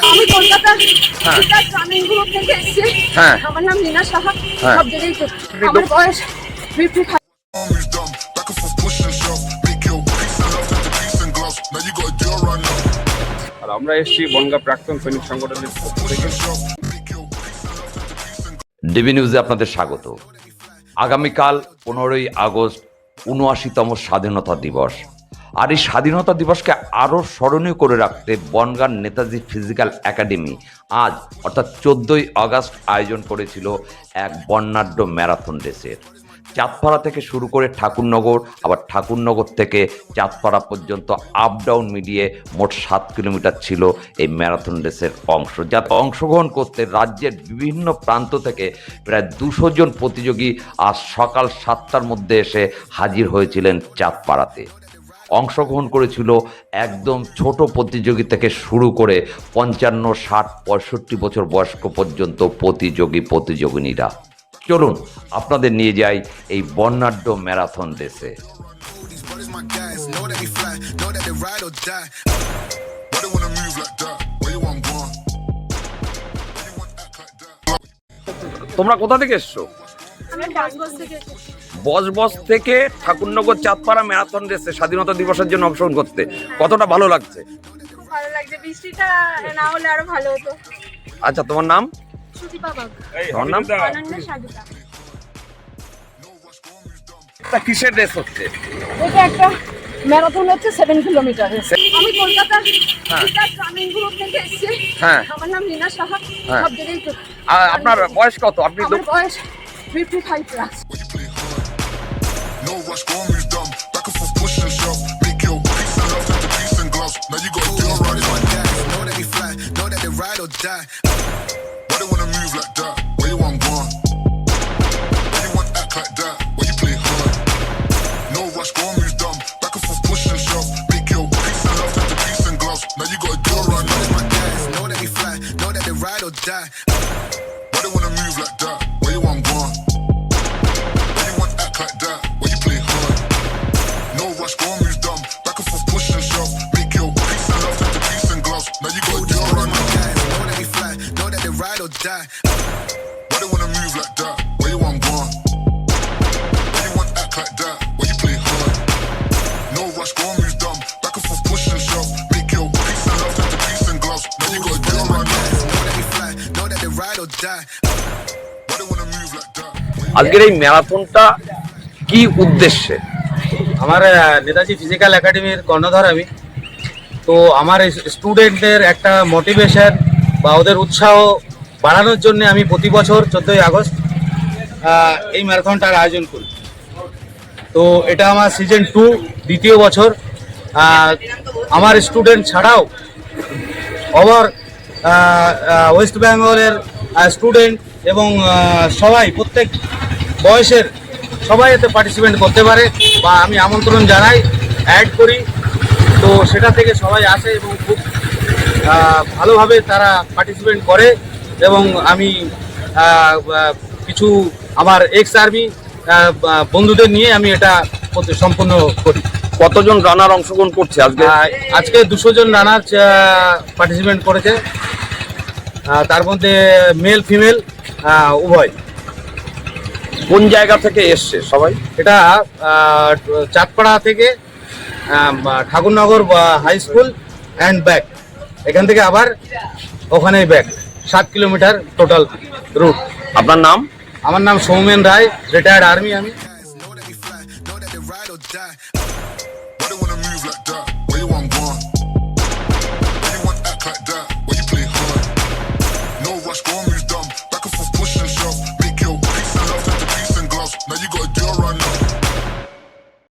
আমি কলকাতার গ্রামীণ গ্রুপ থেকে এসেছি। আমার নাম নীনা সাহা। সব জায়গায় আমার বয়স 55। আর আমরা এসেছি বনগাঁ প্রাক্তন সৈনিক সংগঠনের পক্ষ থেকে। ডিবি নিউজে আপনাদের স্বাগত। আগামীকাল 15ই আগস্ট ৭৯তম স্বাধীনতা দিবস। আর এই স্বাধীনতা দিবসকে আরও স্মরণীয় করে রাখতে বনগাঁ নেতাজি ফিজিক্যাল একাডেমি আজ অর্থাৎ 14ই আগস্ট আয়োজন করেছিল এক বর্ণাঢ্য ম্যারাথন রেসের। চাঁদপাড়া থেকে শুরু করে ঠাকুরনগর, আবার ঠাকুরনগর থেকে চাঁদপাড়া পর্যন্ত আপ ডাউন মিলিয়ে মোট 7 কিলোমিটার ছিল এই ম্যারাথন রেসের অংশ। যাতে অংশগ্রহণ করতে রাজ্যের বিভিন্ন প্রান্ত থেকে প্রায় 200 জন প্রতিযোগী আজ সকাল 7টার মধ্যে এসে হাজির হয়েছিলেন চাঁদপাড়াতে। অংশগ্রহণ করেছিল একদম ছোট প্রতিযোগী থেকে শুরু করে 55, 60, 65 বছর বয়স্ক পর্যন্ত প্রতিযোগিনীরা। চলুন আপনাদের নিয়ে যাই এই বর্ণাঢ্য ম্যারাথন রেসে। তোমরা কোথা থেকে এসছো? বস থেকে ঠাকুরনগর চাঁদপাড়া ম্যারাথন রেসে স্বাধীনতা দিবসের জন্য অংশগ্রহণ করতে কতটা ভালো লাগছে? খুব ভালো লাগছে, বৃষ্টিটা না হলে আরো ভালো হতো। আচ্ছা, তোমার নাম? সুদীপা বাগ। তোমার নাম? অনন্যা সাধুকা। এটা কিসের রেস হচ্ছে? এটা একটা ম্যারাথন হচ্ছে 7 কিলোমিটার। আমি কলকাতার গ্রামীণ গ্রুপ থেকে এসেছি। আমার নাম নীনা সাহা। সব জায়গায় আপনার বয়স কত? আপনি আমার বয়স 55 plus. No rush, go and move dumb. Back and forth, push and shove. Make your peace and love into peace and gloves. Now you gotta do it right. Know that they fly, know that they ride or die. Why they wanna move like that? Where you want gone? Why you want act like that? Why you play hard? No rush, go and move dumb. Back and forth, push and shove. Make your peace and love into peace and gloves. Now you gotta do it right. Know that they fly, know that they ride or die. Why they wanna move like that? Where you want gone? Why you want act like that? No rush, go and move dumb. Back and forth, push and shove. Make your peace and love into peace and gloves. Now you gotta do it right. Know that they fly, know that they ride or die. Why they wanna move like that? Where you want gone? Why you want act like that? Why you play hard? No rush, go and move dumb. Back and forth, push and shove. Make your peace and love into peace and gloves. Now you gotta do it right. Know that they fly, know that they ride or die. Why they wanna move like that? আজকের এই ম্যারাথনটা কি উদ্দেশ্যে? আমার Netaji physical একাডেমির কর্ণধার আমি। তো আমার স্টুডেন্টদের একটা মোটিভেশন বা ওদের উৎসাহ বাড়ানোর জন্য আমি প্রতি বছর 14ই আগস্ট এই ম্যারাথনটার আয়োজন করি। তো এটা আমার সিজন 2 দ্বিতীয় বছর। আমার স্টুডেন্ট ছাড়াও ওভার ওয়েস্ট বেঙ্গলের স্টুডেন্ট এবং সবাই প্রত্যেক বয়সের সবাই এতে পার্টিসিপেট করতে পারে বা আমি আমন্ত্রণ জানাই, অ্যাড করি। তো সেটা থেকে সবাই আসে এবং খুব ভালোভাবে তারা পার্টিসিপেট করে এবং আমি কিছু আমার এক্স আর্মি বন্ধুদের নিয়ে আমি এটা সম্পূর্ণ করি। কতজন রানার অংশগ্রহণ করছে আজকে? আজকে 200 জন রানার পার্টিসিপেট করেছে, তার মধ্যে মেল ফিমেল উভয়। কোন জায়গা থেকে এসছে সবাই? এটা চাঁদপাড়া থেকে Thakurnagar high school and back, এখান থেকে আবার ওখানেই ব্যাক। 7 kilometre total root. আপনার নাম? আমার নাম সৌমেন রায়, রিটায়ার্ড আর্মি আমি। Know that they fly, know that they ride or die. Why they wanna move like that? Where you want gone? Why you want act like that? Why you play hard? No rush, go and